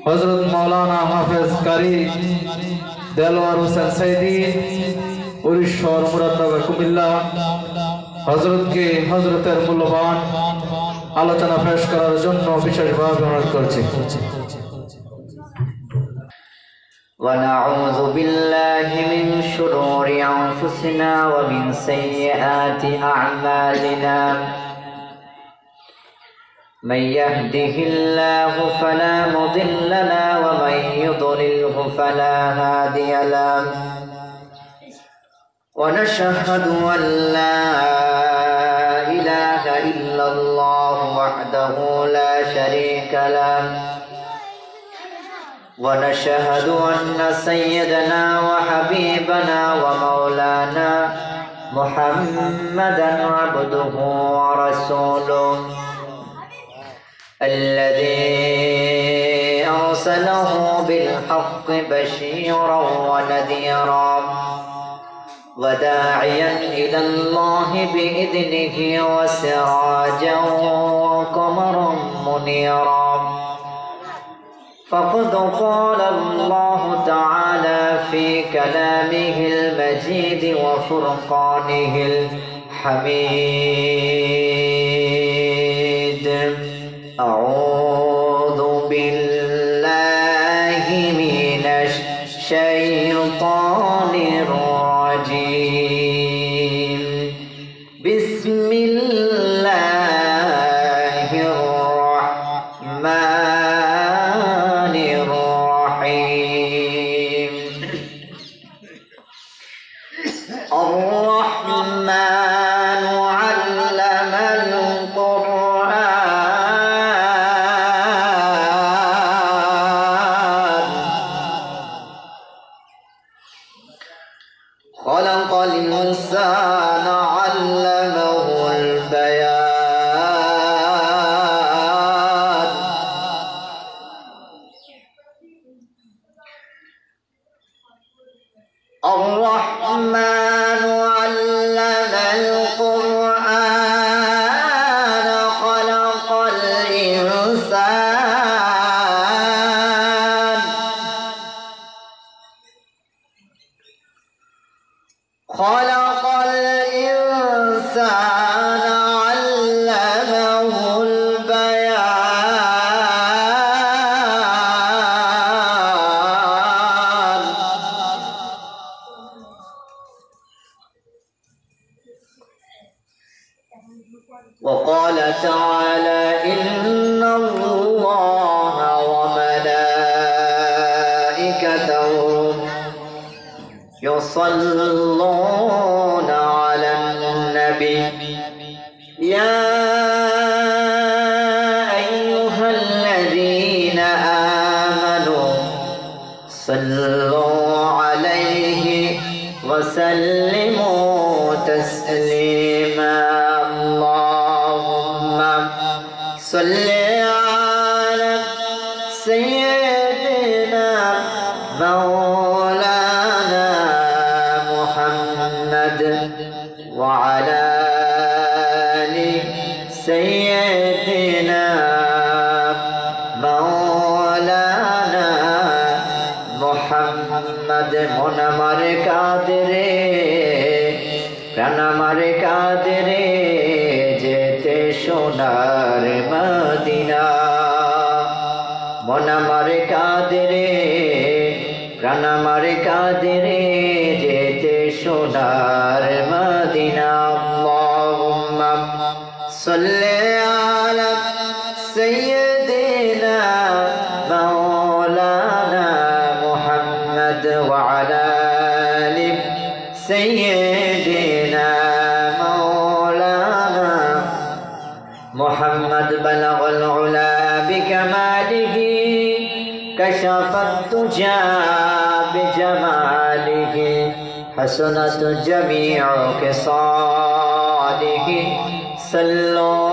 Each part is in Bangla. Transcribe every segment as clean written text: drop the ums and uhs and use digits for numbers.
হযরত মাওলানা হাফেজ কারি দেলোয়ার হোসেন সাইদি উরিষ্যার মুরাদনগর কুমিল্লা হযরতকে হযরতের মূল্যবান আলোচনা পেশ করার জন্য বিশেষভাবে অনুরোধ করছি। ونعوذ بالله من شرور أنفسنا ومن سيئات أعمالنا من يهده الله فلا مضل له ومن يضلله فلا هادي له ونشهد أن لا إله إلا الله وحده لا شريك له ونشهد أن سيدنا وحبيبنا ومولانا محمدا عبده ورسوله الذي أرسله بالحق بشيرا ونذيرا وداعيا إلى الله بإذنه وسراجا وقمرا منيرا فقد قال الله تعالى في كلامه المجيد وفرقانه الحميد أعوذ بالله من الشيطان الرجيم بسم الله الرحمن الرحيم الرحمن علم القرآن خلق الإنسان علمه البيان الرحمن علم القرآن خلق الإنسان خلق الإنسان علمه البيان وقال تعالى إن الله وملائكته يصلون على النبي يا أيها الذين آمنوا صلوا عليه وسلموا تسليما اللهم صل على سيدنا مولانا محمد وعلى آل سيدنا مولانا محمد منمر কাদরে প্রাণামার কাদরে যেতে সোনার মদিনা মনামার কাদরে প্রাণামার কাদরে যেতে সোনার মদিনা আল্লাহুম্মা সাল্লি আলা সাইয়্যিদিনা মাওলানা মুহাম্মদ ওয়া আলা আলি সাইয়্যিদিনা মাওলানা মুহাম্মদ বালাগাল উলা বিকামালিহি كشف الدجى بجماله حسنت جميع خصاله صلوا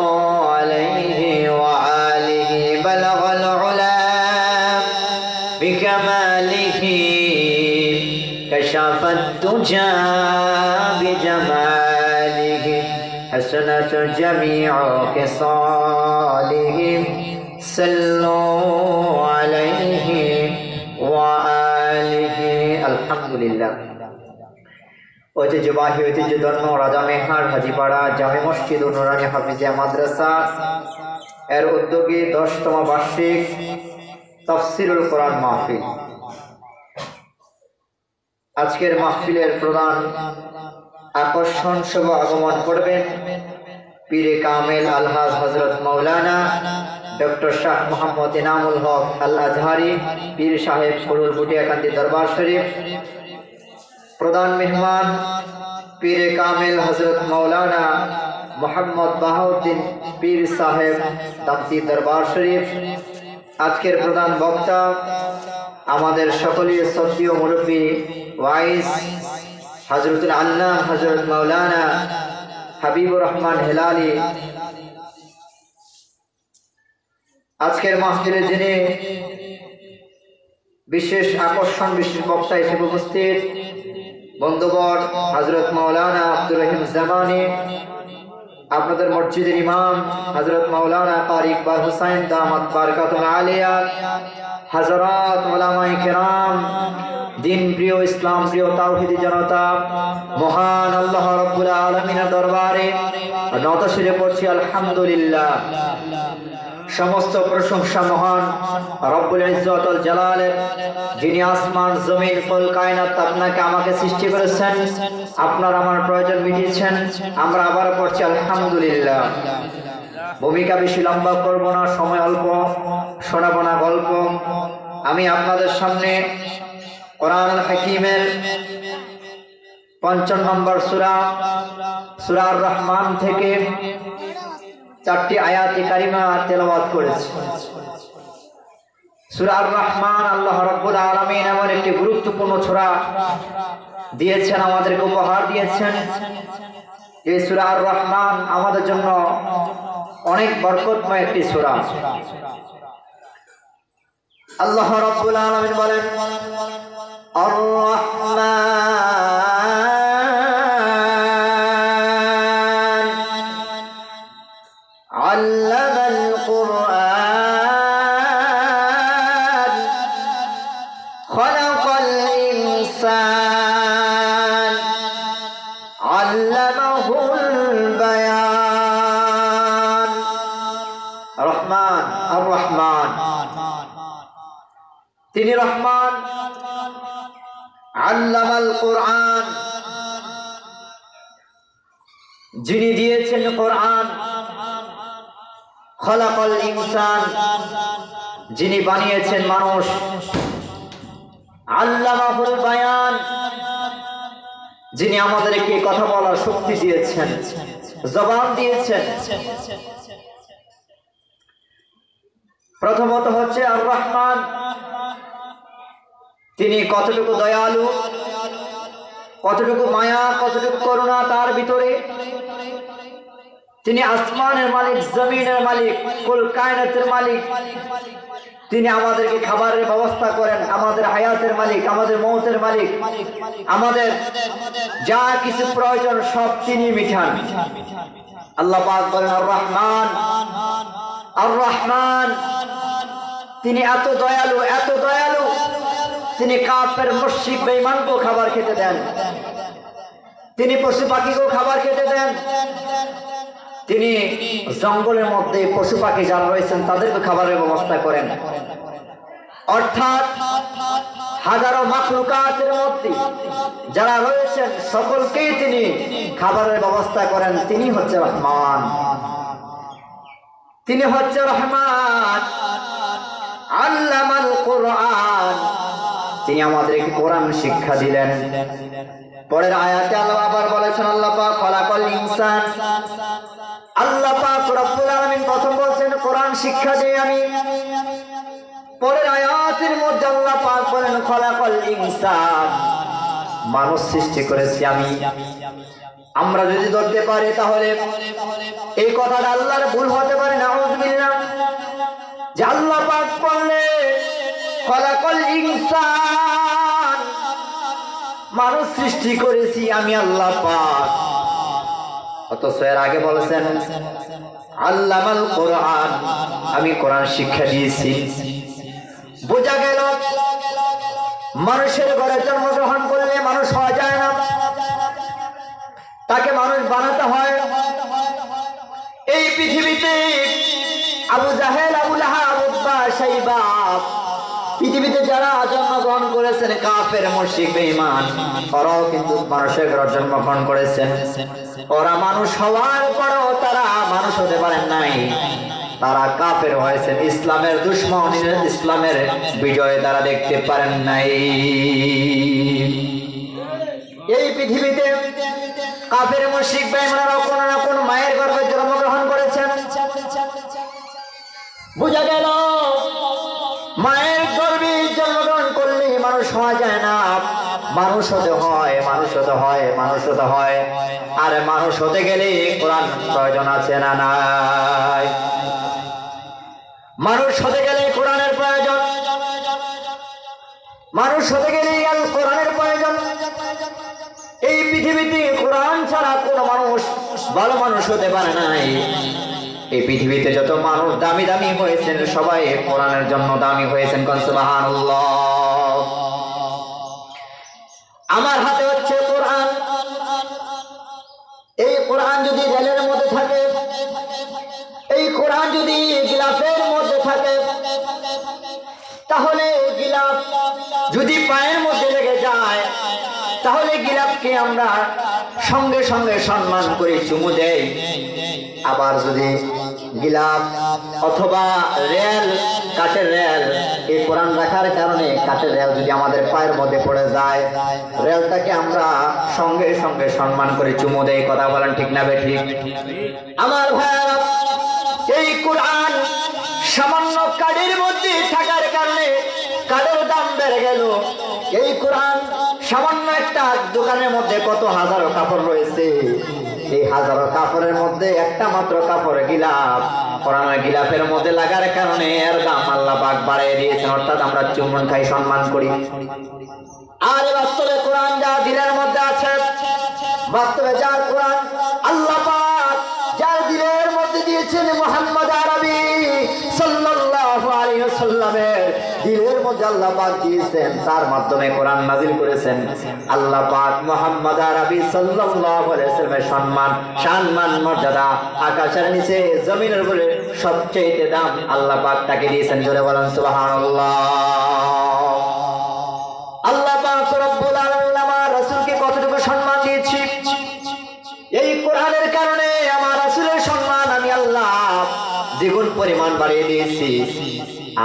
عليه وآله بلغ العلا بكماله كشف الدجى بجماله حسنت جميع خصاله صلوا আলহামদুলিল্লাহ। ঐতিহ্যবাহী ঐতিহ্যধন্য রাজা মেহার হাজিপাড়া জামে মসজিদ ও নুরানি হাফিজিয়া মাদ্রাসা এর উদ্যোগে 10তম বার্ষিক তাফসীরুল কোরআন মাহফিল। আজকের মাহফিলের প্রধান আকর্ষণ শুভ আগমন করবেন পীরে কামেল আলহাজ হযরত মাওলানা ডক্টর শাহ মোহাম্মদ ইনামুল হক আল আজহারি পীর সাহেব ফুরুল বুটিয়াকান্দি দরবার শরীফ। প্রধান মেহমান পীরে কামেল হযরত মাওলানা মোহাম্মদ বাহাউদ্দিন পীর সাহেব তাপ্তি দরবার শরীফ। আজকের প্রধান বক্তা আমাদের সকলের শ্রদ্ধেয় মুরব্বী ওয়াইজ হযরতুল আল্লাহ হযরত মাওলানা হাবিবুর রহমান হেলালি। আজকের মাহফিলে যিনি বিশেষ আকর্ষণ, বিশেষ বক্তা হিসেবে উপস্থিত বন্ধুবর হযরত মাওলানা আব্দুর রহিম জামানি, আপনাদের মসজিদের ইমাম হযরত মাওলানা কারি ইকবাল হুসাইন দামাত বারকাতুল আলিয়া, হযরত উলামায়ে কেরাম, দিন প্রিয়, ইসলাম প্রিয় তাওহীদি জনতা, মহান আল্লাহ রাব্বুল আলামিনের দরবারে নত শিরে পড়ছি আলহামদুলিল্লাহ। সমস্ত প্রশংসা মহান রব্বুল ইজ্জত ওয়াল জালালের, যিনি আসমান জমিন কুল কায়নাত আপনাকে আমাকে সৃষ্টি করেছেন, আপনার আমার প্রয়োজন মিটিয়েছেন। আমরা আবার পড়ছি আলহামদুলিল্লাহ। ভূমিকা বেশি লম্বা করব না, সময় অল্প, শোনাবো না গল্প। আমি আপনাদের সামনে কোরআনুল হাকীমের ৫৫ নম্বর সূরা সূরা আর রহমান থেকে 4টি আয়াতে কারিমা তেলাওয়াত করেছি। সূরা আর রহমান আল্লাহ রাব্বুল আলামিন এমন একটি গুরুত্বপূর্ণ সূরা দিয়েছেন, আমাদেরকে উপহার দিয়েছেন। এই সূরা আর রহমান আমাদের জন্য অনেক বরকতময় একটি সূরা। আল্লাহ রাব্বুল আলামিন বলেন, আর রহমান আল্লামাল কুরআন খলাকাল ইনসান আল্লামাহুল বায়ান। রহমান, আর রহমান, তিনি রহমান। আল্লামাল কোরআন, যিনি দিয়েছেন কোরআন। খলাকাল ইনসান, যিনি বানিয়েছেন মানুষ। আল্লামাহুল বায়ান, যিনি আমাদেরকে কথা বলার শক্তি দিয়েছেন, জবান দিয়েছেন। প্রথমত হচ্ছে আর রহমান, তিনি কতটুকু দয়ালু, কতটুকু মায়া, কতটুকু করুণা তার ভিতরে। তিনি আসমানের মালিক, জমিনের মালিক, কুল কায়নাতের মালিক। তিনি আমাদেরকে খাবারের ব্যবস্থা করেন, আমাদের হায়াতের মালিক, আমাদের মৌতের মালিক। আমাদের যা কিছু প্রয়োজন সব তিনি মিটান। আল্লাহ পাক বলেন আর রহমান, আর রহমান, তিনি এত দয়ালু, এত দয়ালু, তিনি কাফের মুশরিক বেঈমানকেও খাবার খেতে দেন, তিনি পশু পাখিকেও খাবার খেতে দেন, তিনি জঙ্গলের মধ্যে পশু পাখি যারা রয়েছেন তাদেরকে খাবারের ব্যবস্থা করেন। অর্থাৎ হাজারো মাখলুকাতের মধ্যে যারা রয়েছেন সকলকেই তিনি খাবারের ব্যবস্থা করেন। তিনি হচ্ছে রহমান, তিনি হচ্ছে রহমান। আল্লামাল কোরআন, তিনি আমাদেরকে কোরআন শিক্ষা দিলেন। পরের আয়াতে আল্লাহ আবার বলেছেন, আল্লাহ পাক খলাকাল ইনসান, আল্লাহ পাক রব্বুল আলামিন প্রথম বলছেন কোরআন শিক্ষা দেই আমি। পরের আয়াতের মধ্যে আল্লাহ পাক বলেন খলাকাল ইনসান, মানুষ সৃষ্টি করেছি আমি। আমরা যদি ধরতে পারি তাহলে এই কথাটা আল্লাহর ভুল হতে পারে না, নাউযুবিল্লাহ। যে আল্লাহ পাক বললেন খলাকাল ইনসান, মানুষ সৃষ্টি করেছি আমি আল্লাহ পাক। অথচ এর আগে বলেছেন আল্লামাল কোরআন, আমি কোরআন শিক্ষা দিয়েছি। বোঝা গেল মানুষের ঘরে জন্মগ্রহণ করলে মানুষ হওয়া যায় না, তাকে মানুষ বানাতে হয়। এই পৃথিবীতে আবু জাহেল, আবু লাহাব, উতবা, শাইবা, পৃথিবীতে যারা জন্মগ্রহণ করেছেন কাফের, মুশরিক, বেঈমান, ওরাও কিন্তু মানুষের ঘরে জন্মগ্রহণ করেছেন। ওরা মানুষ হওয়ার পরেও তারা মানুষ হতে পারেন নাই, তারা কাফের হয়েছেন। ইসলামের দুশমন, ইসলামের বিজয় তারা দেখতে পারেন নাই। এই পৃথিবীতে কাফের, মুশরিক, বেঈমানরা কোনো না কোনো মায়ের গর্ভে জন্মগ্রহণ করেছেন। বুঝা গেল মায়ের গর্ভে জন্মগ্রহণ করলে মানুষ হওয়া যায় না, মানুষ হতে হয়, মানুষ হতে হয়, মানুষ হতে হয়। আর মানুষ হতে গেলে কোরআন প্রয়োজন আছে না নাই? মানুষ হতে গেলে কোরআনের প্রয়োজন, মানুষ হতে গেলে আল কোরআনের প্রয়োজন। এই পৃথিবীতে কোরআন ছাড়া কোনো মানুষ ভালো মানুষ হতে পারে নাই। এই পৃথিবীতে যত মানুষ দামি দামি হয়েছেন সবাই কোরআনের জন্য দামি হয়েছেন। কোন সুবহানাল্লাহ। আমার হাতে হচ্ছে কোরআন। এই কোরআন যদি রেলের মধ্যে থাকে, এই কোরআন যদি গিলাফের মধ্যে থাকে, তাহলে গিলাফ যদি পায়ের মধ্যে লেগে যায়, তাহলে গিলাফকে আমরা সঙ্গে সঙ্গে সম্মান করে চুমু দেই। আবার যদি গিলাফ অথবা রেল, কাঠের রেল, এই কোরআন রাখার কারণে কাঠের রেল যদি আমাদের পায়ের মধ্যে পড়ে যায়, রেলটাকে আমরা সঙ্গে সঙ্গে সম্মান করে চুমু দেই। কথা বলেন ঠিক না বেঠিক? আমার ভাইরা, এই কোরআন সামান্য কাঠের মধ্যে থাকার কারণে কাঠের দাম বেড়ে গেল। এই কোরআন সামান্য একটা দোকানের মধ্যে কত হাজারো কাপড় রয়েছে, এই হাজারো কাপড়ের মধ্যে একটা মাত্র কাপড় গিলাফ, কোরআনের গিলাফের মধ্যে লাগার কারণে এর দাম আল্লাহ পাক বাড়িয়ে দিয়েছেন। অর্থাৎ আমরা চুম্বন খাই, সম্মান করি। আর বাস্তবে কোরআন যা দিলের মধ্যে আছে, বাস্তবে যার কোরআন আল্লাহ পাক যার দিলের মধ্যে দিয়েছেন, মুহাম্মদ আরবি সাল্লাল্লাহু আলাইহি ওয়াসাল্লামের দিলের মধ্যে আল্লাহ পাক দিয়েছেন, তার মাধ্যমে কোরআন নাযিল করেছেন। আল্লাহ পাক মুহাম্মদ আরবি সাল্লাল্লাহু আলাইহি ওয়াসাল্লামের সম্মান মর্যাদা আকাশের নিচে জমিনের উপরে সবচেয়ে দাম আল্লাহ পাক তাকে দিয়েছেন। জোরে বলেন সুবহানাল্লাহ। আল্লাহ পাক রব্বুল আলামিন আমার রাসূলকে কতটুকু সম্মান দিয়েছি, এই কোরআনের কারণে আমার রাসূলের সম্মান আমি আল্লাহ দ্বিগুণ পরিমাণ বাড়িয়ে দিয়েছি।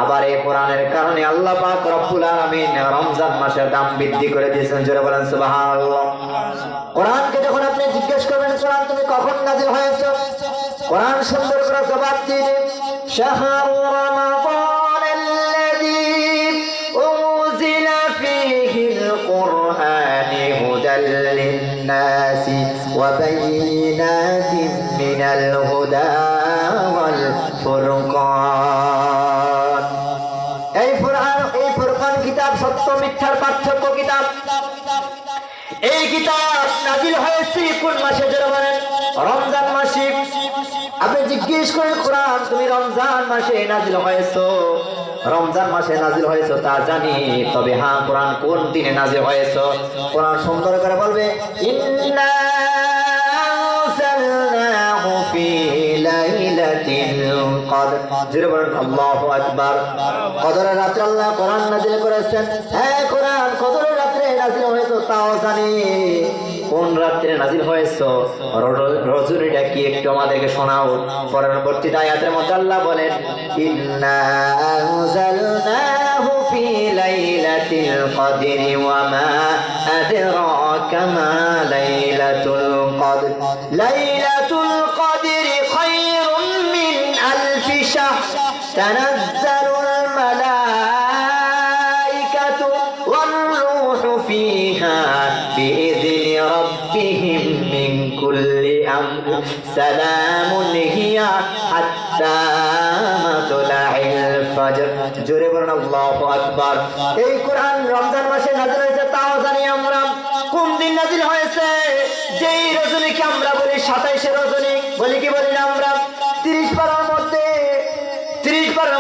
আবার এই কোরআনের কারণে আল্লাহ পাক রব্বুল আলামিন রমজান মাসের দাম বৃদ্ধি করে দিয়েছেন। জোরে বলেন সুবহানাল্লাহ। কোরআনকে যখন আপনি জিজ্ঞেস করবেন, কোরআন তুমি কখন নাযিল হয়েছে, কোরআন সুন্দর করে জবাব দিয়ে শাহরু রমাদানাল্লাযী উনজিলা ফীহিল কুরআনু হুদাল লিন-নাসি ওয়া বায়িনাতিন মিনাল হুদা ওয়াল ফুরকান। এই ফুরকান কিতাব সত্য মিথ্যার পার্থক্য কিতাব। এই কিতাব নাযিল হয়েছে কোন মাসে? যারা বলেন রমজান মাসে। আপনি জিজ্ঞেস করেন কোরআন তুমি রমজান মাসে নাযিল হয়েছে, রমজান মাসে নাযিল হয়েছে তা জানি, তবে হ্যাঁ কোরআন কোন দিনে নাযিল হয়েছে কোরআন সুন্দর করে বলবে, ইন্না আনজালনাহু ফি লাইলাতিল কদর। জোরে বলেন আল্লাহু আকবার। কদরের রাতে আল্লাহ কোরআন নাযিল করেছেন। হ্যাঁ কোরআন কদরের রাতে নাযিল হয়েছে তাও জানি, কোন রাত্রে নাযিল হয়েছে রজনীটা কি একটু আমাদেরকে শোনাও। পরবর্তী আয়াতের মধ্যে আল্লাহ বলেন, ইন্না আনজালনাহু ফি লাইলাতিল কদরি ওয়া মা আদরাকা মা লাইলাতুল কদর লাইলাতুল কদরি খায়রুম মিন আলফি শাহর তানাজ্জালুল মালাইকাতু ওয়ার রূহু ফিহা বিইذনি রাব্বিহিম মিন কুল্লি আমর সালামুন হিয়া হাত্তা মাতলাইল ফজর। জোরে বলেন আল্লাহু আকবার। এই কোরআন রমজান মাসে নাযিল হয়েছে তাও জানি আমরা। কোন দিন নাযিল হয়েছে? যেই রজনীকে আমরা বলি 27 রজনী, বলি কি বলি না আমরা? 30 পারার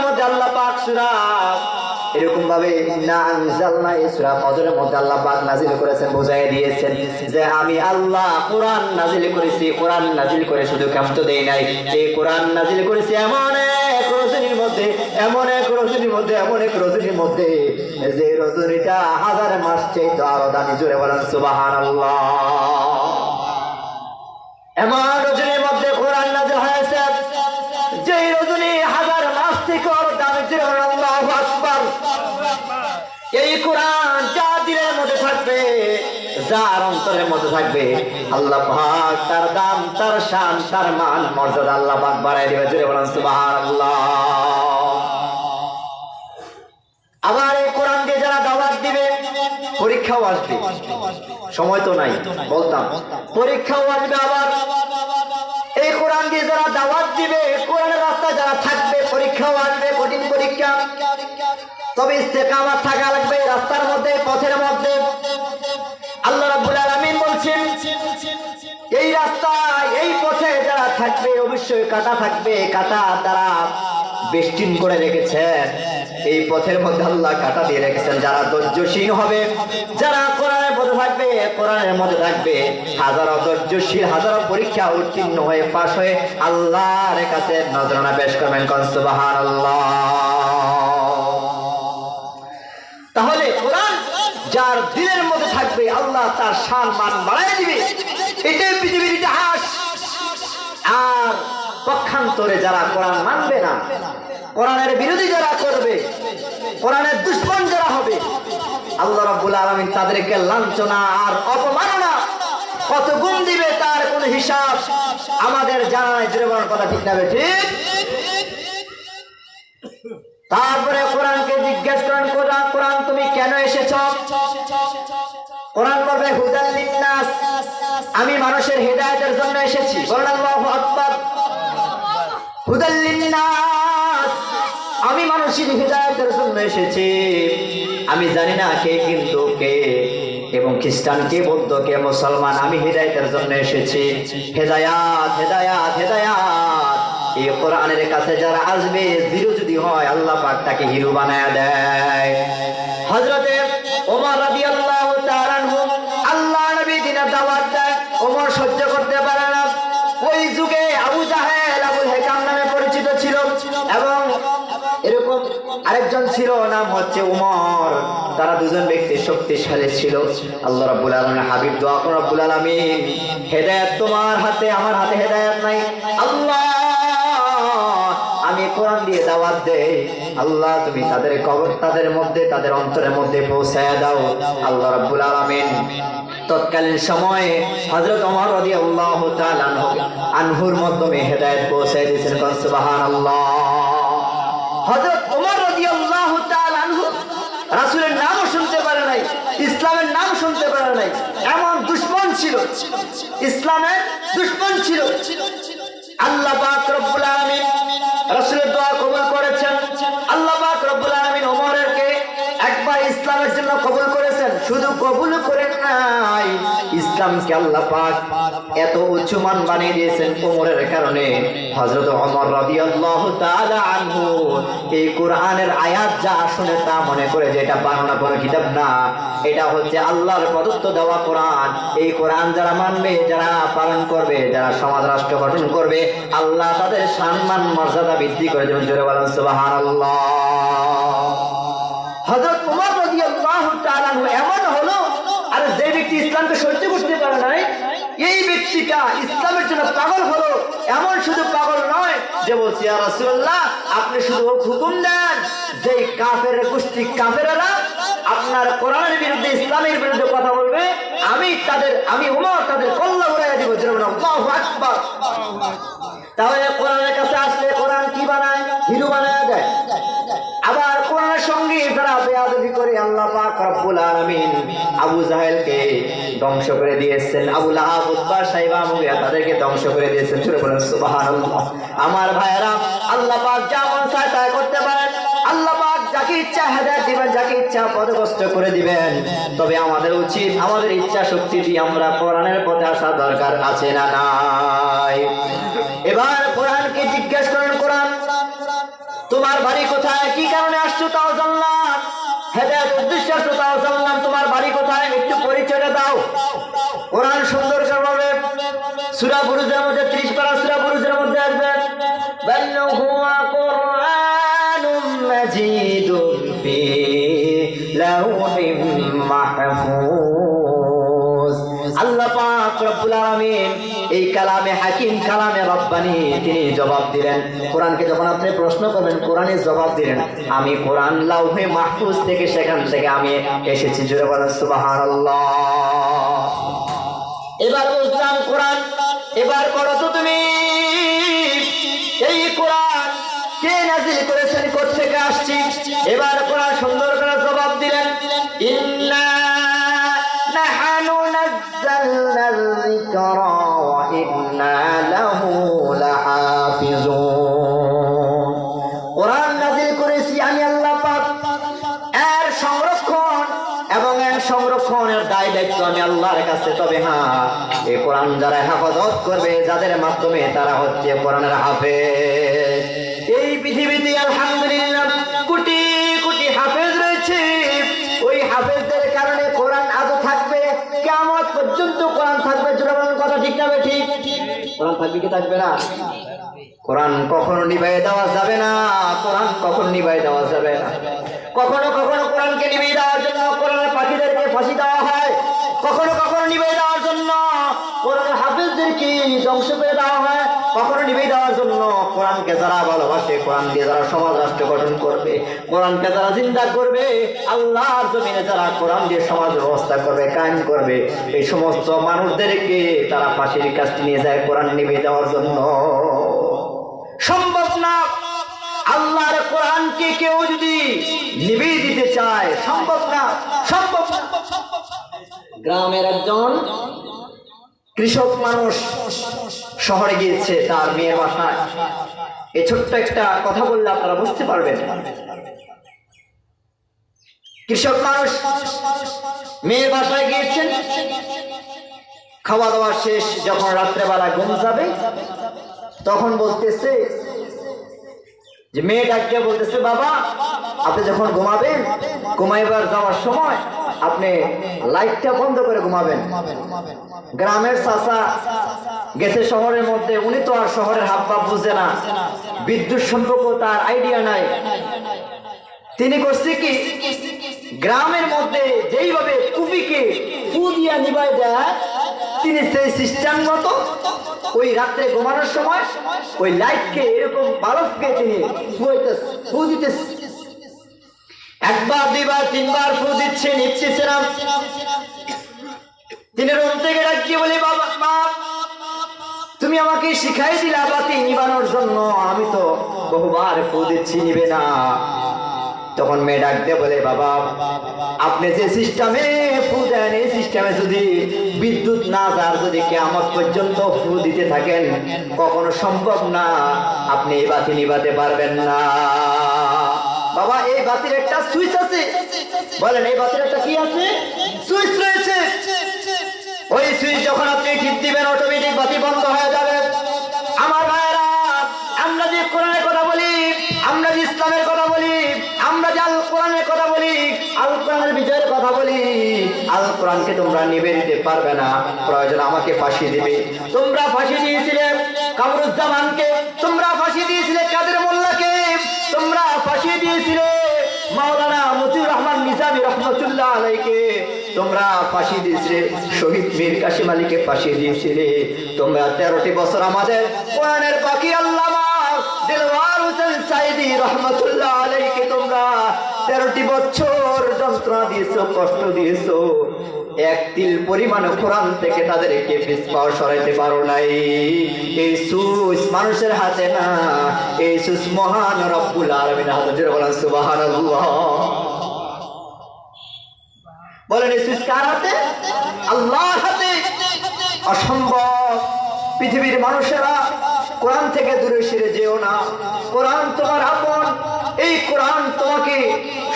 মধ্যে আল্লাহ পাক সূরা এরকম ভাবে ইন্না আনজালনা এই সূরা ফজরের মধ্যে আল্লাহ পাক নাযিল করেছেন, বুঝাই দিয়েছেন যে আমি আল্লাহ কোরআন নাযিল করেছি। কোরআন নাযিল করে শুধু কামতো দেই নাই, এই কোরআন নাযিল করেছি এমন এক রজনীর মধ্যে, এমন এক রজনীর মধ্যে, এমন এক রজনীর মধ্যে যে রজনীটা হাজার মাস চাইতে আরো দামি। জোরে বলেন সুবহানাল্লাহ। এমন রজনীর মধ্যে কোরআন নাযিল হয়েছে যে রজনী হাজার মাস থেকে আরো দামি। জোরে বলেন আল্লাহু আকবার। এই কোরআন যা দিলের মধ্যে থাকবে, যার অন্তরের মধ্যে থাকবে, আল্লাহ পাক তার দাম, তার শান, তার মান মর্যাদা আল্লাহ পাক বাড়ায় দিবে। জোরে বলেন সুবহানাল্লাহ। আবার এই কোরআন দিয়ে যারা দাওয়াত দিবে, পরীক্ষাও আসবে, সময় তো নাই বলতাম, পরীক্ষাও আসবে। আবার এই কোরআন দিয়ে যারা দাওয়াত দিবে, কোরআনের রাস্তায় যারা থাকবে, পরীক্ষাও আসবে, কঠিন পরীক্ষা। তবে ইস্তেকামত থাকা লাগবে রাস্তার মধ্যে, পথের মধ্যে। আল্লাহ রাব্বুল আলামিন বলছেন এই রাস্তায়, এই পথে যারা থাকবে অবশ্যই কাঁটা থাকবে, কাঁটা তারা বেষ্টিন করে রেখেছেন। এই পথের মধ্যে আল্লাহ কাঁটা দিয়ে রেখেছেন। যারা ধৈর্যশীল হবে, যারা কোরআনের মধ্যে থাকবে, কোরআনের মধ্যে থাকবে, হাজারো ধৈর্যশীল, হাজারো পরীক্ষা উত্তীর্ণ হয়ে পাশ হয়ে আল্লাহর কাছে নজরানা পেশ করবেন। সুবহানাল্লাহ। তাহলে কোরআন যার দিলের মধ্যে থাকবে, আল্লাহ তার শান মান বাড়ায় দিবে। এটাই পৃথিবীর ইতিহাস। আর পক্ষান্তরে যারা কোরআন মানবে না, কোরআনের বিরোধী যারা করবে, কোরআনের দুশমন যারা হবে, আল্লাহ রাব্বুল আলামিন তাদেরকে লাঞ্ছনা আর অপমাননা কত গুণ দিবে তার কোনো হিসাব আমাদের জানা নাই। জীবনের কথা ঠিক না ঠিক? তারপরে কোরআনকে জিজ্ঞেস করেন, কোরআন তুমি কেন এসেছো? কোরআন বলবে হুদাল লিন্নাস, আমি মানুষের হেদায়েতের জন্য এসেছি। বলেন আল্লাহু আকবার। হুদাল লিন্নাস, আমি মানুষের হেদায়েতের জন্য এসেছি। আমি জানি না কে কিন্তু কে, এবং খ্রিস্টান কে, বৌদ্ধ কে, মুসলমান, আমি হেদায়েতের জন্য এসেছি। হেদায়াত, হেদায়াত, হেদায়াত। এই কোরআনের কাছে যারা আসবে, জিরো যদি হয় আল্লাহ পাক তাকে হিরো বানায় দেয়। হযরতে ওমর রাদিয়াল্লাহু তাআলা আনহু, আল্লাহ নবী দিনের দাওয়াত দেয়, ওমর সহ্য করতে পারে না। ওই যুগে আবু জাহেল, আবুল হেকাম নামে পরিচিত ছিল, এবং এরকম আরেকজন ছিল, নাম হচ্ছে উমর। তারা দুজন ব্যক্তি শক্তিশালী ছিল। আল্লাহ রাব্বুল আলামিনের হাবিব দোয়া করেন, রব্বুল আলামিন হেদায়েত তোমার হাতে, আমার হাতে হেদায়েত নাই। আল্লাহ আমি কোরআন দিয়ে দাওয়াত দেই, আল্লাহ তুমি তাদের কবর, তাদের মধ্যে, তাদের অন্তরের মধ্যে পৌঁছায় দাও। আল্লাহ রাব্বুল আলামিন তৎকালীন সময়ে হযরত ওমর রাদিয়াল্লাহু তাআলা আনহুর মাধ্যমে হেদায়েত পৌঁছায় দিয়েছেন। সুবহানাল্লাহ। হযরত ওমর রাদিয়াল্লাহু তাআলা আনহু রাসূলের নামও শুনতে পারে নাই, ইসলামের নাম শুনতে পারে নাই, এমন দুশমন ছিল, ইসলামের দুশমন ছিল। আল্লাহ পাক রব্বুল আলামিন রাসূলের দোয়া কবুল করেছেন। আল্লাহ পাক রব্বুল আলামিন ওমরকে একবার ইসলামের জন্য কবুল করেছেন। শুধু কবুল করেন নাই, ইসলামকে আল্লাহ পাক এত উচ্চ মান বানিয়ে দিয়েছেন ওমরের কারণে। হযরত ওমর রাদিয়াল্লাহু তাআলা আনহু এই কোরআনের আয়াত যা শুনে তা মনে করে যে এটা বানানো কোনো কিতাব না, এটা হচ্ছে আল্লাহর প্রদত্ত দেওয়া কোরআন। এই কোরআন যারা মানবে, যারা পালন করবে, যারা সমাজ রাষ্ট্র গঠন করবে, আল্লাহ তাদের সম্মান মর্যাদা বৃদ্ধি করে দেবেন। জোরে বলেন সুবহানাল্লাহ। হযরত ওমর রাদিয়াল্লাহু তাআলা এমন হলো, আর যে ব্যক্তি ইসলামকে সহ্য করতে পারে নাই, এই ব্যক্তিটা ইসলামের জন্য পাগল হলো। এমন শুধু পাগল নয় যে বলছে ইয়া রাসূলুল্লাহ আপনি শুধু হুকুম দেন যে কাফের গোষ্ঠী, কাফেররা আপনার কোরআনের বিরুদ্ধে, ইসলামের বিরুদ্ধে কথা বলবে, আমি ওমর তাদের কল্লা উড়াইয়া দিব। আল্লাহু আকবার। তাহলে কোরআনের কাছে আসলে কোরআন কি বানায়? হিরো বানায় দেয়। আবার কোরআনের সঙ্গে যারা বেয়াদবি করে, আল্লাহ পাক রব্বুল আলামিন আবু জাহেলকে ধ্বংস করে দিয়েছেন, আবু লাহাব, উতবা, শাইবা, মুগিয়া তাদেরকে ধ্বংস করে দিয়েছেন। জোরে বলেন সুবহানাল্লাহ। আমার ভাইরা, আল্লাহ পাক যা মন চায় তাই করতে পারেন। আল্লাহ পাক যাকে ইচ্ছা হেদায়েত দিবেন, যাকে ইচ্ছা পথভ্রষ্ট করে দিবেন। তবে আমাদের উচিত, আমাদের ইচ্ছা শক্তি দিয়ে আমরা কোরআনের পথে আসা দরকার আছে না নাই? এবার কোরআনকে জিজ্ঞেস করেন, কোরআন তোমার বাড়ি কোথায়, কি কারণে আসছো তাও জানলাম? হেদায়েত উদ্দেশ্য সাল্লাল্লাহু তোমার বাড়ি কোথায় একটু পরিচয়টা দাও। কোরআন সুন্দর করে সূরা বুরুজের মধ্যে 30 পারা সূরা বুরুজের মধ্যে আসবে বাল হুয়া কুরআনুম মাজিদুন ফি লাউহিম মাহফুজ। আল্লাহ পাক রব্বুল আলামিন এই কালামে হাকিম কালামে রব্বানি তিনি জবাব দিলেন। কোরআনকে যখন আপনি প্রশ্ন করবেন কোরআনে জবাব দিলেন, আমি কোরআন লাউহে মাহফুজ থেকে সেখান থেকে আমি এসেছি। জোরে বলেন সুবহানাল্লাহ। এবার বুঝলাম কোরআন। এবার পড়ো তো তুমি এই কোরআন কে নাযিল করেছেন, কোথা থেকে আসছে। এবার কোরআন সুন্দর করে জবাব দিলেন, ইন্না নাহনু নাযালনাল যিকরা ওয়া ইন্না লাহু লাহাফিজুন। কোরআন নাযিল করেছি আমি আল্লাহ পাক, এর সংরক্ষণ এবং এর সংরক্ষণের দায় দায়িত্ব আমি আল্লাহর কাছে। তবে হ্যাঁ, এই কোরআন যারা হেফাজত করবে, যাদের মাধ্যমে তারা হচ্ছে কোরআনের হাফেজ। এই পৃথিবীতে আলহামদুলিল্লাহ কোটি কোটি হাফেজ রয়েছে। ওই হাফেজদের কারণে কোরআন আজও থাকবে, কিয়ামত পর্যন্ত কোরআন থাকবে। জোরে বলেন কথা ঠিক না ঠিক? কোরআন থাকবে কি থাকবে না? কোরআন কখনো নিভাইয়ে দেওয়া যাবে না। কোরআন কখনো নিভাইয়ে দেওয়া যাবে না। কখনো কখনো কোরআনকে নিভিয়ে দেওয়ার জন্য কোরআনের পাখিদেরকে ফাঁসি দেওয়া হয়। কখনো কখনো নিভিয়ে দেওয়ার জন্য কোরআনের হাফেজদেরকে ধ্বংস করে দেওয়া হয়। কখনো নিভিয়ে দেওয়ার জন্য কোরআনকে যারা ভালোবাসে, কোরআন দিয়ে যারা সমাজ রাষ্ট্র গঠন করবে, কোরআনকে যারা জিন্দা করবে, আল্লাহর জমিনে যারা কোরআন দিয়ে সমাজ ব্যবস্থা করবে, কায়েম করবে, এই সমস্ত মানুষদেরকে তারা ফাঁসির কাছে নিয়ে যায় কোরআন নিভিয়ে দেওয়ার জন্য। সম্ভব না। আল্লাহর কোরআনকে কেউ যদি নিভিয়ে দিতে চায়, সম্ভব না, সম্ভব না। গ্রামের একজন কৃষক মানুষ শহরে গিয়েছে তার মেয়ের বাসায়। এই ছোট্ট একটা কথা বললে আপনারা বুঝতে পারবেন। কৃষক মানুষ মেয়ের বাসায় গিয়েছেন, খাওয়া দাওয়া শেষ, যখন রাত্রেবেলা ঘুম যাবে তখন বলতেছে যে, মেয়ে ডাকতে বলতেছে, বাবা আপনি যখন ঘুমাবেন, ঘুমাইবার যাওয়ার সময় আপনি লাইটটা বন্ধ করে ঘুমাবেন। গ্রামের চাচা গেছে শহরের মধ্যে, উনি তো আর শহরের হাবভাব বুঝে না, বিদ্যুৎ সম্পর্ক তার আইডিয়া নাই। তিনি করছে কি, গ্রামের মধ্যে যেইভাবে কুপিকে ফু দিয়া নিভাই দেয়, তিনি সেই সিস্টেম মতো ওই রাত্রে ঘুমানোর সময় ওই লাইটকে এরকম বাল্বকে তিনি ফু দিতেছে। একবার দুইবার তিনবার ফু দিচ্ছে, নিচ্ছে না। তিনি রুম থেকে ডাকিয়ে বলে, বাবা মা তুমি আমাকে শিখাই দিলা বাতি নিবানোর জন্য, আমি তো বহুবার ফু দিচ্ছি, নিবে না। তখন মেয়ে ডাক দিয়ে বলে, বাবা আপনি যে সিস্টেমে ফু দেন, এই সিস্টেমে যদি বিদ্যুৎ না যায়, যদি কিয়ামত পর্যন্ত ফু দিতে থাকেন, কখনো সম্ভব না, আপনি এই বাতি নিভাতে পারবেন না। বাবা এই বাতির একটা সুইচ আছে। বলেন এই বাতির একটা কি আছে? সুইচ রয়েছে। ওই সুইচ যখন আপনি টিপ দিবেন, অটোমেটিক বাতি বন্ধ হয়ে যাবে। আমার ভাইরা, আমরা যে কোরআনের কথা বলি, আমরা যে ইসলামের কথা বলি, আমরা যে আল কোরআনের কথা বলি, আল কোরআনের বিজয়ের কথা বলি, আল কোরআনকে তোমরা নিভিয়ে দিতে পারবে না। প্রয়োজন আমাকে ফাঁসি দিবে। তোমরা ফাঁসি দিয়েছিলে কামরুজ্জামানকে, তোমরা ফাঁসি দিয়েছিলে কাদের মোল্লাকে, তোমরা ফাঁসি দিয়েছিলে মাওলানা মতিউর রহমান নিজামী রহমাতুল্লাহ আলাইহিকে, তোমরা ফাঁসি দিয়েছিলে শহীদ মীর কাসিম আলীকে ফাঁসি দিয়েছিলে। তোমরা 13টি বছর আমাদের কোরআনের পাখি আল্লামা দিলওয়ার হোসেন সাইদি রহমাতুল্লাহ আলাইহিকে তোমরা 13টি বছর যন্ত্রণা দিয়েছো, কষ্ট দিয়েছো। এক তিল পরিমাণ কোরআন থেকে তাদেরকে পিছপা সরাইতে পারো নাই। এই সুইচ মানুষের হাতে না, এই সুইচ মহান রব্বুল আলামিনের হাতে। জোরে বলেন সুবহানাল্লাহ। বলেন এই সুইচ কার হাতে? আল্লাহর হাতে। অসম্ভব। পৃথিবীর মানুষেরা কোরআন থেকে দূরে সরে যেও না। কোরআন তোমার আপন। এই কোরআন তোমাকে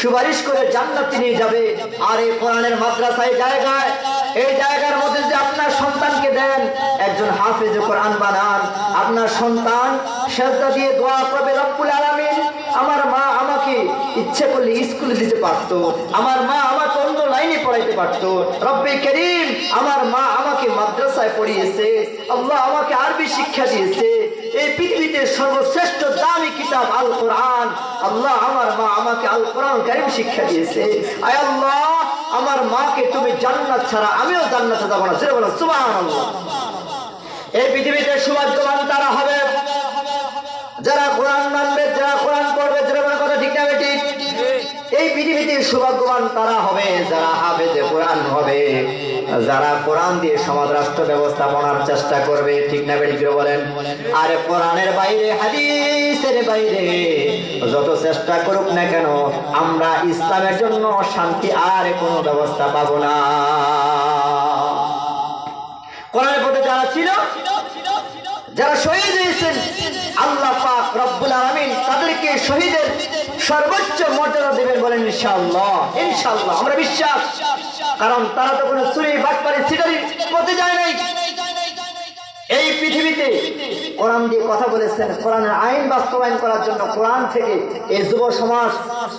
সুপারিশ করে জান্নাতে নিয়ে যাবে। আর এই কোরআনের মাদ্রাসায় জায়গায়, এই জায়গার মধ্যে যে আপনার সন্তানকে দেন, একজন হাফেজ কোরআন বানান। আপনার সন্তান সেজদা দিয়ে দোয়া করবে, রব্বুল আলামিন আমার মা আমাকে আমাকে ইচ্ছে করলে স্কুলে দিতে পারতো, আমার মা আমাকে অন্য লাইনে পড়াইতে পারতো। রব্বে করিম, আমার মা আমাকে মাদ্রাসায় পড়িয়েছে, আল্লাহ আমাকে আরবি শিক্ষা দিয়েছে। এই পৃথিবীতে সর্বশ্রেষ্ঠ দামি কিতাব আল কোরআন, আল্লাহ আমার মা আমাকে আল কোরআন কারীম শিক্ষা দিয়েছে। আয় আল্লাহ, আমার মাকে তুমি জান্নাত ছাড়া আমিও জান্নাতে যাব না। জোরে বলো সুবহানাল্লাহ। এই পৃথিবীতে সৌভাগ্যবান তারা হবে যারা কোরআন মানবে, যারা কোরআন পড়বে। জোরে বলো কথা ঠিক না বেঠিক? এই পৃথিবীতে সৌভাগ্যবান তারা হবে যারা হাফেজে কোরআন হবে, যারা কোরআন দিয়ে সমাজ রাষ্ট্র ব্যবস্থাপনার চেষ্টা করবে। ঠিক না বেঠিক বলেন? আরে কোরআনের বাইরে, হাদিসের বাইরে যত চেষ্টা করুক না কেন, আমরা ইসলামের জন্য শান্তি আর কোনো ব্যবস্থা পাবো না। কোরআনের পথে যারা ছিল, যারা শহীদ হয়েছেন, আল্লাহ পাক রব্বুল আলামিন তাদেরকে শহীদের সর্বোচ্চ মর্যাদা দেবেন। বলেন ইনশাআল্লাহ। ইনশাআল্লাহ আমরা বিশ্বাস, কারণ তারা তো কোনো চুরি বাটপারি সিটারি পথে যায় নাই। এই পৃথিবীতে কোরআন দিয়ে কথা বলেছেন, কোরআনের আইন বাস্তবায়ন করার জন্য। কোরআন থেকে এই যুব সমাজ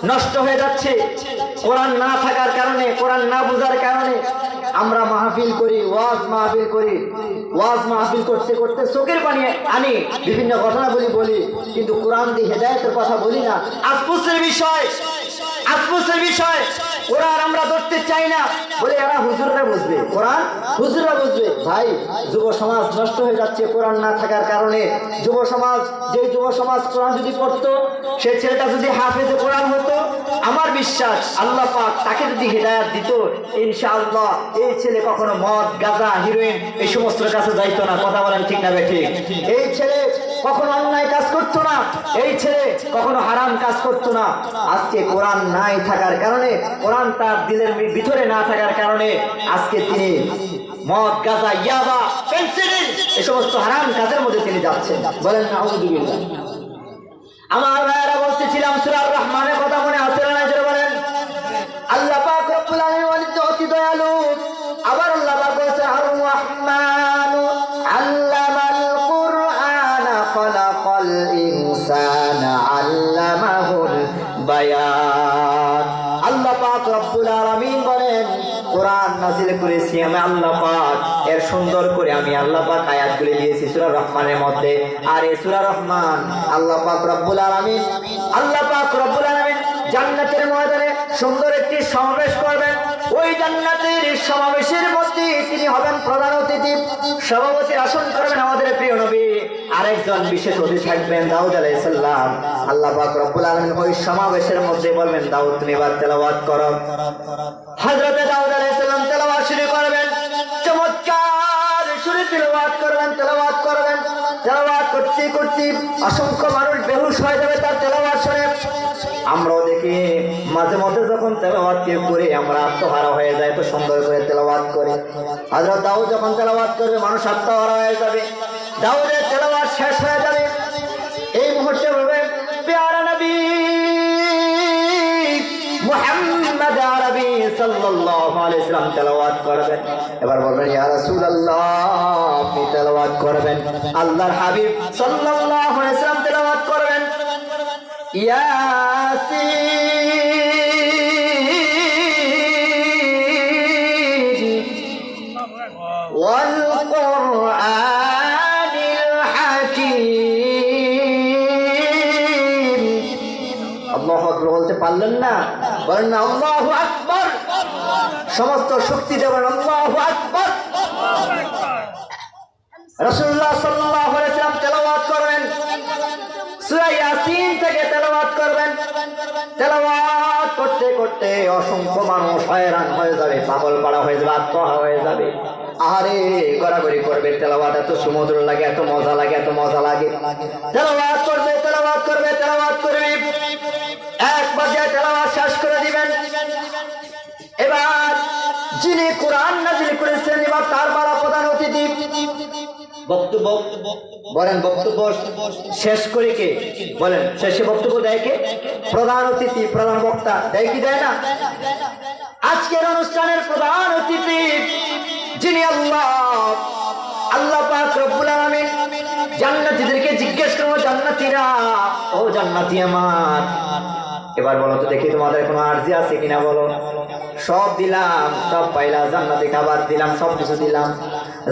নষ্ট হয়ে যাচ্ছে। কোরআন না থাকার কারণে, কোরআন না বোঝার কারণে আমরা মাহফিল করি, ওয়াজ মাহফিল করি, ওয়াজ মাহফিল করতে করতে চোখের পানি আনি, বিভিন্ন ঘটনাগুলি বলি, কিন্তু কোরআন দিয়ে হেদায়েতের কথা বলি না। আফসোসের বিষয়, আফসোসের বিষয়, কোরআন আমরা ধরতে চাই না বলে এরা হুজুররা বুঝবে, কোরআন হুজুররা বুঝবে। ভাই, যুব সমাজ নষ্ট হয়ে যাচ্ছে কোরআন না থাকার কারণে। যুব সমাজ, যে যুব সমাজ কোরআন যদি পড়তো, সেই ছেলেটা যদি হাফেজে কোরআন হতো, আমার বিশ্বাস আল্লাহ পাক তাকে যদি হেদায়েত দিত, ইনশাআল্লাহ এই ছেলে কখনো মদ, গাঁজা, হিরোইন এই সমস্ত কাছে যাইতো না। কথা বলেন ঠিক না বেঠিক? এই ছেলে কখনো অন্যায় কাজ করতো না, এই ছেলে কখনো হারাম কাজ করতো না। আজকে কোরআন নাই থাকার কারণে, কোরআন তার দিলের ভিতরে না থাকার কারণে আজকে তিনি মদ, গাঁজা, ইয়াবা, পেন্সিলিন এই সমস্ত হারাম কাজের মধ্যে তিনি যাচ্ছেন। বলেন নাউযুবিল্লাহ। আমার ভাইয়েরা বলতেছিলাম সূরা আর রহমানের কথা মনে আছে না? জোরে বলেন। আল্লাহ পাক রব্বুল আলামিন অতি দয়ালু। আবার আল্লাহ পাক বলেছেন আর রহমানু আল্লামাল কুরআনা খালাকাল ইনসানা আল্লামাহুল বায়ান। আল্লাহ পাক রব্বুল আলামিন বলেন, কোরআন নাযিল করেছি আমি আল্লাহ পাক, এর সুন্দর করে আমি আল্লাহ পাক আয়াতগুলি দিয়েছি সূরা রহমানের মধ্যে। আর এই সূরা রহমান আল্লাহ পাক রব্বুল আলামিন, আল্লাহ পাক রব্বুল আলামিন জান্নাতের ময়দানে সুন্দর একটি সমাবেশ করবেন। ওই জান্নাতের সমাবেশের মধ্যে তিনি হবেন প্রধান অতিথি, সভাপতির আসন করবেন আমাদের প্রিয় নবী। আরেকজন বিশেষ অতিথি থাকবেন দাউদ আলাইহিস সালাম। আল্লাহ পাক রব্বুল আলামিন ওই সমাবেশের মধ্যে বলবেন, দাউদ তুমি এবার তেলাওয়াত করো। হযরত দাউদ আলাইহিস সালাম তেলাওয়াত শুরু করবেন, চমৎকার সুরে তেলাওয়াত করবেন, তেলাওয়াত করবেন। তেলাওয়াত করতে করতে অসংখ্য মানুষ বেহুশ হয়ে যাবে তার তেলাওয়াত শুনে। আমরাও দেখি মাঝে মধ্যে যখন তেলাওয়াত করে আমরা আত্মহারা হয়ে যায়, তো সুন্দর করে তেলাওয়াত করে। হযরত দাউদ যখন তেলাওয়াত করবে, মানুষ আত্মহারা হয়ে যাবে। দাউদের তেলাওয়াত শেষ হয়ে যাবে, এই মুহূর্তে বলবে প্যারা নবী মুহাম্মদ আরবি সাল্লাল্লাহু আলাইহি সাল্লাম তেলাওয়াত করবেন। এবার বলবেন ইয়া রাসূলুল্লাহ আপনি তেলাওয়াত করবেন। আল্লাহর হাবিব সাল্লাল্লাহু আলাইহি সাল্লাম তেলাওয়াত করবেন ইয়াসিন ওয়াল কুরআনিল হাকীম। আল্লাহু আকবার বলতে পারলেন না? বলেন না আল্লাহু আকবার। সমস্ত শক্তি দেবেন আল্লাহু আকবার। রাসূলুল্লাহ সাল্লাল্লাহু আলাইহি ওয়াসাল্লাম তেলাওয়াত করবেন, সূরা ইয়াসিন থেকে তেলাওয়াত করবেন। তেলাওয়াত করতে করতে অসংখ্য মানুষ হয়রান হয়ে যাবে, পাগল পাড়া হয়ে যাবে, আত্মহারা হয়ে যাবে। আরে গড়াগড়ি করবে, তেলাওয়াত এত সুমধুর লাগে, এত মজা লাগে, এত মজা লাগে। তেলাওয়াত করবে, তেলাওয়াত করবে, তেলাওয়াত করবে, এক পর্যায়ে তেলাওয়াত শেষ করে দিবেন। এবার যিনি কোরআন নাযিল করেছেন, এবার তার বড় প্রধান অতিথি বক্তব্য বলেন, বক্তব্য শেষ করে কে বলেন? শেষে বক্তব্য দেয় কে? প্রধান অতিথি, প্রধান বক্তা দেয় কি দেয় না? আজকের অনুষ্ঠানের প্রধান অতিথি যিনি আল্লাহ পাক রব্বুল আলামিন জান্নাতীদেরকে জিজ্ঞেস করবো, জান্নাতীরা ও জান্নাতী আমার, এবার বলো তো দেখি তোমাদের কোনো আরজি আছে কিনা বলো। সব দিলাম, সব পাইলা, জান্নাতি খাবার দিলাম, সব কিছু দিলাম।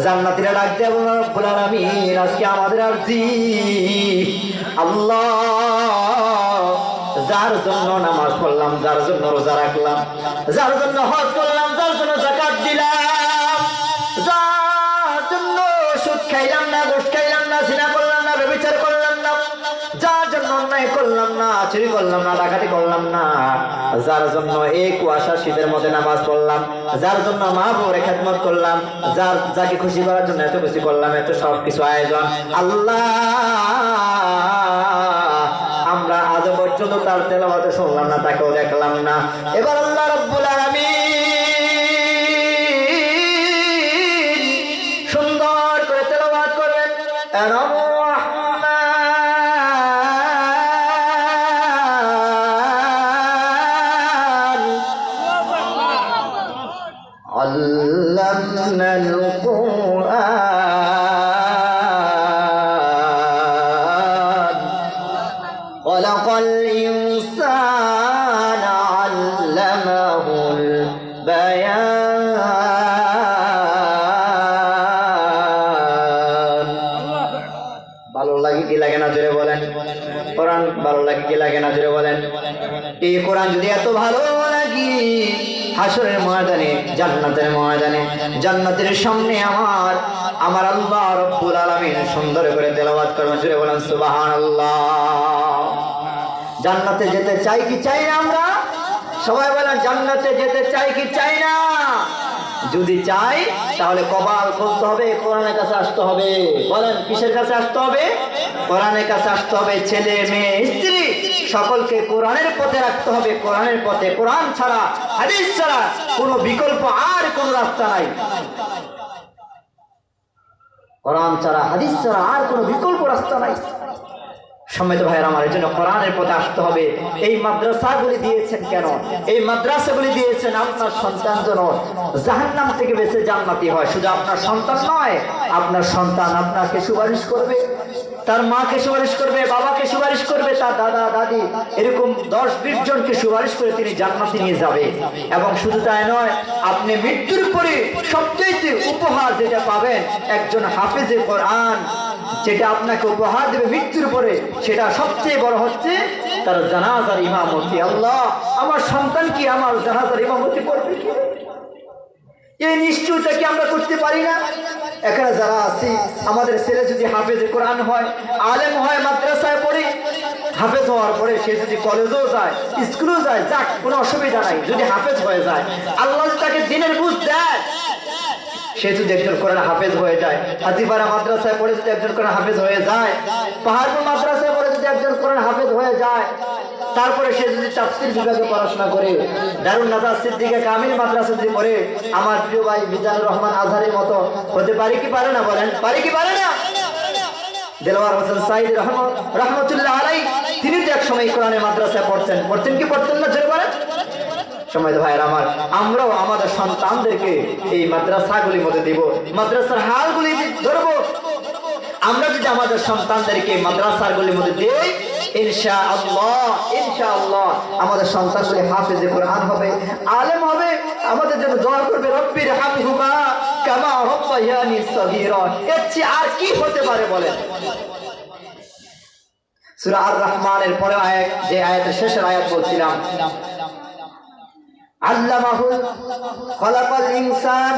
জান্নাতীরা ডাক দেব রব্বুল আলামিন, আজকে আমাদের আরজি আল্লাহ, যার জন্য নামাজ পড়লাম, যার জন্য রোজা রাখলাম, যার জন্য হজ করলাম, যার জন্য যাকাত দিলাম, যার জন্য সুদ খাইলাম না, ঘুষ খাইলাম না, জিনা করলাম না, ব্যভিচার করলাম না, যার জন্য অন্যায় করলাম না, চুরি করলাম না, ডাকাতি করলাম না, যার জন্য এই কুয়াশা শীতের মধ্যে নামাজ পড়লাম, যার জন্য মা বউরে খেদমত করলাম, যাকে খুশি করার জন্য এত খুশি করলাম, এত সব কিছু আয়োজন আল্লাহ, আমরা আজ পর্যন্ত তার তেলাওয়াত শুনলাম না, তাকেও দেখলাম না। এবার আল্লাহ রাব্বুল আলামিন সুন্দর করে তেলাওয়াত করবেন, আল্লামনাল কুরআন খলাকাল ইনসানা আল্লামাহুল বায়ান। ভালো লাগে কি লাগে না জোরে বলেন? কোরআন ভালো লাগে কি লাগে না জোরে বলেন? এই কোরআন যদি এত ভালো লাগে, হাসরের ময়দানে, জান্নাতের ময়দানে, জান্নাতের সামনে আমার আল্লাহ রাব্বুল আলামিন সুন্দর করে তেলাওয়াত করবেন, জোরে বলেন সুবহানাল্লাহ। জান্নাতে যেতে চাই কি চাই না আমরা? সবাই বলেন জান্নাতে যেতে চাই কি চাই না? যদি চাই তাহলে কপাল খুলতে হবে, কোরআনের কাছে আসতে হবে। বলেন কিসের কাছে আসতে হবে? কোরআনের কাছে আসতে হবে। ছেলে মেয়ে স্ত্রী সকলকে কোরআনের পথে রাখতে হবে, কোরআনের পথে। কোরআন ছাড়া, হাদিস ছাড়া কোনো বিকল্প আর কোনো রাস্তা নাই। কোরআন ছাড়া, হাদিস ছাড়া আর কোনো বিকল্প রাস্তা নাই। সম্মানিত ভাইয়েরা আমার, এই জন্য কোরআনের পথে আসতে হবে। এই মাদ্রাসাগুলি দিয়েছেন কেন? এই মাদ্রাসাগুলি দিয়েছেন আপনার সন্তান যেন জাহান্নাম থেকে বেঁচে জান্নাতি হয়। শুধু আপনার সন্তান নয়, আপনার সন্তান আপনাকে সুপারিশ করবে, তার মাকে সুপারিশ করবে, বাবাকে সুপারিশ করবে, তার দাদা দাদি, এরকম 10-20 জনকে সুপারিশ করে তিনি জান্নাতে নিয়ে যাবে। এবং শুধু তাই নয়, আপনি মৃত্যুর পরে সবচেয়ে উপহার যেটা পাবেন, একজন হাফেজে কোরআন যেটা আপনাকে উপহার দেবে মৃত্যুর পরে, সেটা সবচেয়ে বড় হচ্ছে তার জানাজার ইমামতি। আল্লাহ, আমার সন্তান কি আমার জানাজার ইমামতি করবে কি? এই নিশ্চয়তা কি আমরা করতে পারি না? এখানে যারা আছি, আমাদের ছেলে যদি হাফেজে কোরআন হয়, আলেম হয়, মাদ্রাসায় পড়ে, হাফেজ হওয়ার পরে সে যদি কলেজেও যায়, স্কুলেও যায়, যাক, কোনো অসুবিধা নাই। যদি হাফেজ হয়ে যায়, আল্লাহ তাকে দিনের বুঝ দেয়, সে যদি একজন কোরআন হাফেজ হয়ে যায়, হাতিপাড়া মাদ্রাসায় পড়ে যদি একজন কোরআন হাফেজ হয়ে যায়, পাহাড়পুর মাদ্রাসায় পড়ে যদি একজন কোরআন হাফেজ হয়ে যায়, তারপরে সে যদি তাফসীর বিভাগে পড়াশোনা করে, দারুন নাজাত সিদ্দিকা কামিল মাদ্রাসা যদি পড়ে, আমার প্রিয় ভাই মিজানুর রহমান আজহারের মতো হতে পারে কি পারে না? বলেন পারে কি পারে না? দেলোয়ার হোসেন সাইদ রহমতুল্লাহ আলাইহি, তিনি তো এক সময় কোরআনের মাদ্রাসায় পড়তেন কি পড়তেন না? জোরে বলেন। সম্মানিত ভাইয়েরা আমার, আমরাও আমাদের সন্তানদেরকে এই মাদ্রাসাগুলির মধ্যে দিব, মাদ্রাসার হালগুলি ধরবো। আমরা যদি আমাদের সন্তানদেরকে মাদ্রাসাগুলির মধ্যে দিই, ইনশাআল্লাহ আমাদের সন্তানগুলি হাফেজে কোরআন হবে, আলেম হবে, আমাদের জন্য দোয়া করবে, রব্বির হামহুমা কামা রাব্বায়ানি সগীরা। এর চেয়ে আর কি হতে পারে বলেন? সূরা আর রহমানের পরে আয়াত, যে আয়াতের শেষের আয়াত বলছিলাম, আল্লামাহুল খলাকাল ইনসান